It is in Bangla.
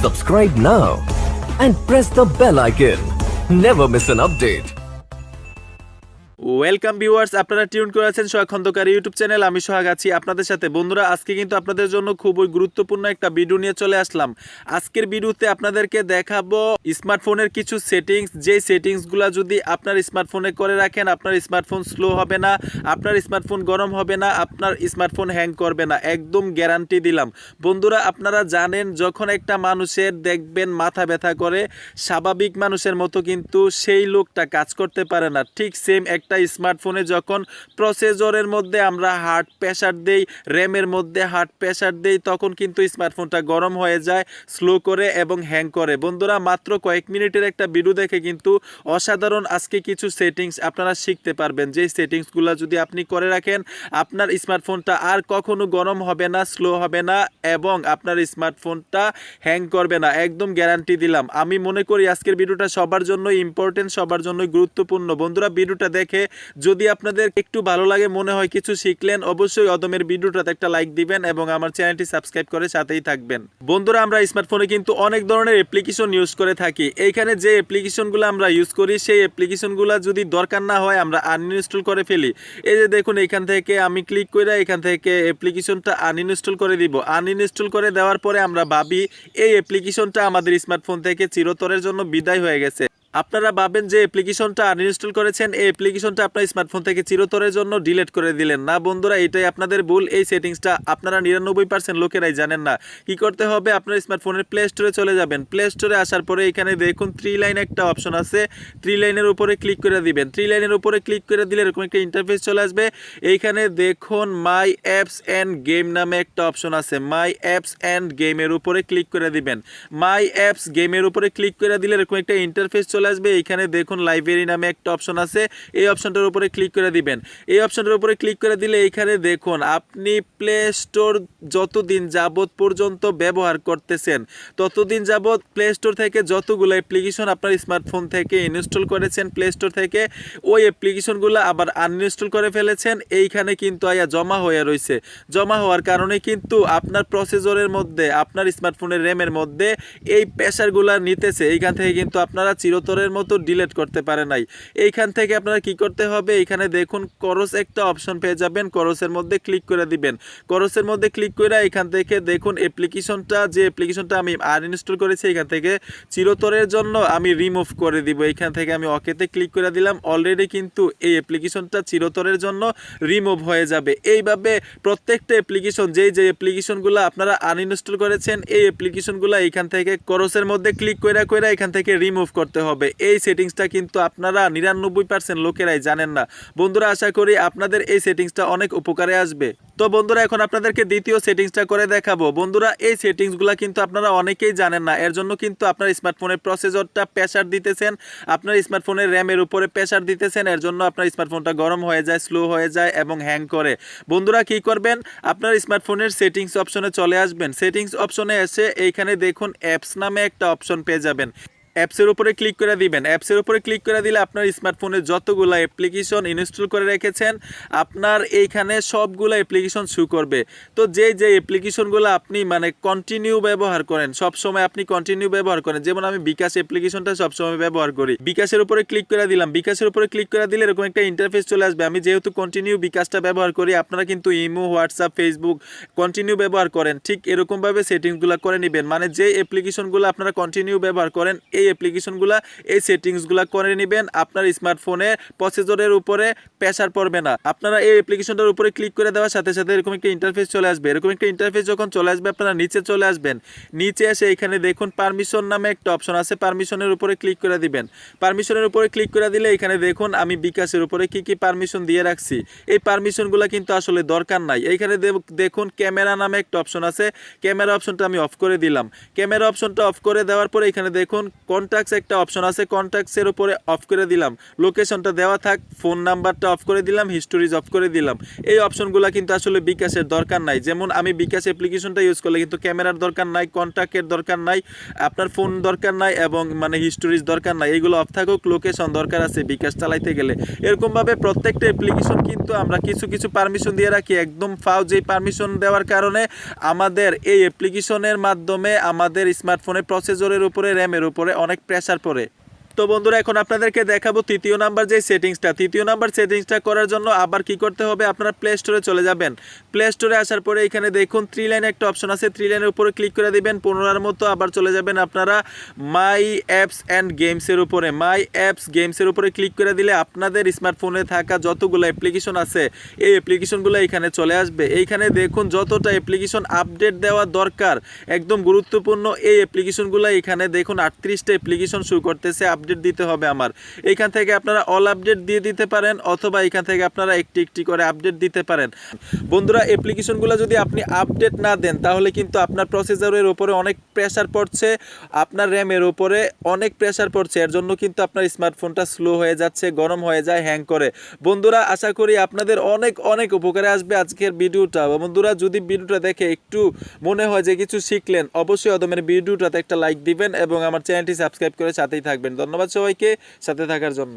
Subscribe now and press the bell icon. Never miss an update. Welcome viewers, আপনারা টিউন করে আছেন সোহাগ খন্দকার ইউটিউব চ্যানেল। আমি সোহাগ আছি আপনাদের সাথে। বন্ধুরা, আজকে কিন্তু আপনাদের জন্য খুবই গুরুত্বপূর্ণ একটা ভিডিও নিয়ে চলে আসলাম। আজকের ভিডিওতে আপনাদেরকে দেখাবো স্মার্টফোনের কিছু সেটিংস, যে সেটিংসগুলো যদি আপনার স্মার্টফোনে করে রাখেন আপনার স্মার্টফোন স্লো হবে না, আপনার স্মার্টফোন গরম হবে না, আপনার স্মার্টফোন হ্যাং করবে না, একদম গ্যারান্টি দিলাম। বন্ধুরা, আপনারা জানেন যখন একটা মানুষের দেখবেন মাথা ব্যথা করে, স্বাভাবিক মানুষের মতো কিন্তু সেই লোকটা কাজ করতে পারে না। ঠিক সেম একটা স্মার্টফোনে যখন প্রসেসরের মধ্যে আমরা হার্ড প্রেসার দেই, র্যামের মধ্যে হার্ড প্রেসার দেই, তখন কিন্তু স্মার্টফোনটা গরম হয়ে যায়, স্লো করে এবং হ্যাং করে। বন্ধুরা, মাত্র কয়েক মিনিটের একটা ভিডিও দেখে কিন্তু অসাধারণ আজকে কিছু সেটিংস আপনারা শিখতে পারবেন। যেই সেটিংসগুলো যদি আপনি করে রাখেন আপনার স্মার্টফোনটা আর কখনো গরম হবে না, স্লো হবে না এবং আপনার স্মার্টফোনটা হ্যাং করবে না, একদম গ্যারান্টি দিলাম। আমি মনে করি আজকের ভিডিওটা সবার জন্য ইম্পর্টেন্ট, সবার জন্য গুরুত্বপূর্ণ। বন্ধুরা, ভিডিওটা দেখে যদি আপনাদের একটু ভালো লাগে, মনে হয় কিছু শিখলেন, অবশ্যই অদমের ভিডিওটাতে একটা লাইক দিবেন এবং আমার চ্যানেলটি সাবস্ক্রাইব করে সাথেই থাকবেন। বন্ধুরা, আমরা স্মার্টফোনে কিন্তু অনেক ধরনের অ্যাপ্লিকেশন ইউজ করে থাকি। এইখানে যে অ্যাপ্লিকেশনগুলো আমরা ইউজ করি সেই অ্যাপ্লিকেশনগুলো যদি দরকার না হয় আমরা আনইনস্টল করে ফেলি। এই যে দেখুন, এইখান থেকে আমি ক্লিক করে এখান থেকে অ্যাপ্লিকেশনটা আনইনস্টল করে দিব। আনইনস্টল করে দেওয়ার পরে আমরা ভাবি এই অ্যাপ্লিকেশনটা আমাদের স্মার্টফোন থেকে চিরতরের জন্য বিদায় হয়ে গেছে। আপনারা ভাবেন যে অ্যাপ্লিকেশনটা আনইনস্টল করেছেন, এই অ্যাপ্লিকেশনটা আপনার স্মার্টফোন থেকে চিরতরের জন্য ডিলিট করে দিলেন। না বন্ধুরা, এটাই আপনাদের ভুল। এই সেটিংসটা আপনারা 99% লোকেরাই জানেন না। কি করতে হবে, আপনার স্মার্টফোনের প্লে স্টোরে চলে যাবেন। প্লে স্টোরে আসার পরে এখানে দেখুন 3 লাইন একটা অপশন আছে, 3 লাইনের উপরে ক্লিক করে দিবেন। 3 লাইনের উপরে ক্লিক করে দিলে এরকম একটা ইন্টারফেস চলে আসবে। এইখানে দেখুন মাই অ্যাপস অ্যান্ড গেম নামে একটা অপশন আছে। মাই অ্যাপস অ্যান্ড গেমের উপরে ক্লিক করে দিবেন। মাই অ্যাপস গেমের উপরে ক্লিক করে দিলে এরকম একটা ইন্টারফেস আসবে। এখানে দেখুন লাইব্রেরি নামে একটা অপশন আছে, এই অপশনটার উপরে ক্লিক করে দিবেন। এই অপশনটার উপরে ক্লিক করে দিলে এখানে দেখুন আপনি প্লে স্টোর যতদিন যাবত পর্যন্ত ব্যবহার করতেছেন ততদিন যাবত প্লে স্টোর থেকে যতগুলো অ্যাপ্লিকেশন আপনার স্মার্টফোন থেকে ইনস্টল করেছেন প্লে স্টোর থেকে, ওই অ্যাপ্লিকেশনগুলো আবার আনইনস্টল করে ফেলেছেন, এইখানে কিন্তু আয়া জমা হয়ে রয়েছে। জমা হওয়ার কারণে কিন্তু আপনার প্রসেসরের মধ্যে, আপনার স্মার্টফোনের র্যামের মধ্যে এই প্রেসারগুলো নিতেছে। এইখান থেকে কিন্তু আপনারা চিরতরের মতো ডিলিট করতে পারে নাই। এইখান থেকে আপনারা কি করতে হবে, এখানে দেখুন করস একটা অপশন পেয়ে যাবেন, করসের মধ্যে ক্লিক করে দিবেন। করসের মধ্যে ক্লিক করে এখান থেকে দেখুন অ্যাপ্লিকেশনটা, যে অ্যাপ্লিকেশনটা আমি আনইনস্টল করেছি এখান থেকে চিরতরের জন্য আমি রিমুভ করে দিব। এইখান থেকে আমি ওকেতে ক্লিক করে দিলাম। অলরেডি কিন্তু এই অ্যাপ্লিকেশনটা চিরতরের জন্য রিমুভ হয়ে যাবে। এইভাবে প্রত্যেকটা অ্যাপ্লিকেশন, যে অ্যাপ্লিকেশনগুলো আপনারা আনইনস্টল করেছেন এই অ্যাপ্লিকেশনগুলো এইখান থেকে করসের মধ্যে ক্লিক করে এখান থেকে রিমুভ করতে হবে। এই সেটিংসটা কিন্তু আপনারা 99% লোকেরাই জানেন না। বন্ধুরা, আশা করি আপনাদের এই সেটিংসটা অনেক উপকারে আসবে। তো বন্ধুরা, এখন আপনাদেরকে দ্বিতীয় সেটিংসটা করে দেখাবো। বন্ধুরা, এই সেটিংসগুলো কিন্তু আপনারা অনেকেই জানেন না। এর জন্য কিন্তু আপনার স্মার্টফোনের প্রসেসরটা প্রেসার দিতেছেন, আপনার স্মার্টফোনের র্যামের উপরে প্রেসার দিতেছেন, এর জন্য আপনার স্মার্টফোনটা গরম হয়ে যায়, স্লো হয়ে যায় এবং হ্যাং করে। বন্ধুরা, কি করবেন, আপনার স্মার্টফোনের সেটিংস অপশনে চলে আসবেন। সেটিংস অপশনে এসে এইখানে দেখুন অ্যাপস নামে একটা অপশন পেয়ে যাবেন। অ্যাপসের উপরে ক্লিক করে দিবেন। অ্যাপসের উপরে ক্লিক করে দিলে আপনার স্মার্টফোনে যতগুলো অ্যাপ্লিকেশন ইনস্টল করে রেখেছেন আপনার এইখানে সবগুলো অ্যাপ্লিকেশন শো করবে। তো যে অ্যাপ্লিকেশনগুলো আপনি মানে কন্টিনিউ ব্যবহার করেন, সবসময় আপনি কন্টিনিউ ব্যবহার করেন, যেমন আমি বিকাশ অ্যাপ্লিকেশনটা সবসময় ব্যবহার করি। বিকাশের উপরে ক্লিক করে দিলাম। বিকাশের উপরে ক্লিক করে দিলে এরকম একটা ইন্টারফেস চলে আসবে। আমি যেহেতু কন্টিনিউ বিকাশটা ব্যবহার করি, আপনারা কিন্তু ইমো, হোয়াটসঅ্যাপ, ফেসবুক কন্টিনিউ ব্যবহার করেন, ঠিক এরকমভাবে সেটিংসগুলো করে নেবেন। মানে যে অ্যাপ্লিকেশনগুলো আপনারা কন্টিনিউ ব্যবহার করেন এই অ্যাপ্লিকেশনগুলো, এই সেটিংসগুলো করে নেবেন। আপনার স্মার্টফোনের প্রসেসরের উপরে প্রেসার পড়বে না। আপনারা এই অ্যাপ্লিকেশনটার উপরে ক্লিক করে দেওয়ার সাথে সাথে এরকম একটা ইন্টারফেস চলে আসবে। এরকম একটা ইন্টারফেস যখন চলে আসবে আপনারা নিচে চলে আসবেন। নিচে এসে এখানে দেখুন পারমিশন নামে একটা অপশন আছে, পারমিশনের উপরে ক্লিক করে দিবেন। পারমিশনের উপরে ক্লিক করে দিলে এখানে দেখুন আমি বিকাশের উপরে কি কি পারমিশন দিয়ে রাখছি। এই পারমিশনগুলো কিন্তু আসলে দরকার নাই। এইখানে দেখুন ক্যামেরা নামে একটা অপশন আছে, ক্যামেরা অপশনটা আমি অফ করে দিলাম। ক্যামেরা অপশনটা অফ করে দেওয়ার পরে এখানে দেখুন কন্ট্যাক্টস একটা অপশন আছে, কন্ট্যাক্টসের উপরে অফ করে দিলাম, লোকেশনটা দেওয়া থাক, ফোন নাম্বারটা অফ করে দিলাম, হিস্টোরিজ অফ করে দিলাম। এই অপশনগুলো কিন্তু আসলে বিকাশের দরকার নাই। যেমন আমি বিকাশ অ্যাপ্লিকেশনটা ইউজ করলে কিন্তু ক্যামেরার দরকার নাই, কন্ট্যাক্টের দরকার নাই, আপনার ফোন দরকার নাই এবং মানে হিস্টোরিজ দরকার নাই। এইগুলো অফ থাকুক, লোকেশন দরকার আছে বিকাশ চালাইতে গেলে। এরকমভাবে প্রত্যেকটা অ্যাপ্লিকেশন কিন্তু আমরা কিছু কিছু পারমিশন দিয়ে রাখি, একদম ফাও যেই পারমিশন দেওয়ার কারণে আমাদের এই অ্যাপ্লিকেশনের মাধ্যমে আমাদের স্মার্টফোনের প্রসেসরের উপরে, র্যামের উপরে অনেক প্রেসার পড়ে। তো বন্ধুরা এখন আপনাদেরকে দেখাবো তৃতীয় নাম্বার যে সেটিংসটা। তৃতীয় নাম্বার সেটিংসটা করার জন্য আবার কি করতে হবে, আপনারা প্লে স্টোরে চলে যাবেন। প্লে স্টোরে আসার পরে এখানে দেখুন 3 লাইন একটা অপশন আছে, 3 লাইনের উপরে ক্লিক করে দিবেন। 15 মতো আবার চলে যাবেন আপনারা মাই অ্যাপস অ্যান্ড গেমসের উপরে। মাই অ্যাপস গেমসের উপরে ক্লিক করে দিলে আপনাদের স্মার্টফোনে থাকা যতগুলো অ্যাপ্লিকেশন আছে এই অ্যাপ্লিকেশনগুলো এখানে চলে আসবে। এইখানে দেখুন যতটা অ্যাপ্লিকেশন আপডেট দেওয়া দরকার, একদম গুরুত্বপূর্ণ এই অ্যাপ্লিকেশনগুলো এখানে দেখুন 38টা অ্যাপ্লিকেশন শো করতেছে। আপডেট দিতে হবে আমার। এইখান থেকে আপনারা অল আপডেট দিয়ে দিতে পারেন অথবা এখান থেকে আপনারা একটি একটি করে আপডেট দিতে পারেন। বন্ধুরা অ্যাপ্লিকেশনগুলো যদি আপনি আপডেট না দেন তাহলে কিন্তু আপনার প্রসেসরের উপরে অনেক প্রেসার পড়ছে, আপনার র্যামের উপরে অনেক প্রেসার পড়ছে। এর জন্য কিন্তু আপনার স্মার্টফোনটা স্লো হয়ে যাচ্ছে, গরম হয়ে যায়, হ্যাং করে। বন্ধুরা আশা করি আপনাদের অনেক অনেক উপকারে আসবে আজকের ভিডিওটা। বন্ধুরা যদি ভিডিওটা দেখে একটু মনে হয় যে কিছু শিখলেন, অবশ্যই অদমের ভিডিওটাতে একটা লাইক দিবেন এবং আমার চ্যানেলটি সাবস্ক্রাইব করে সাথেই থাকবেন। ধন্যবাদ সবাইকে সাথে থাকার জন্য।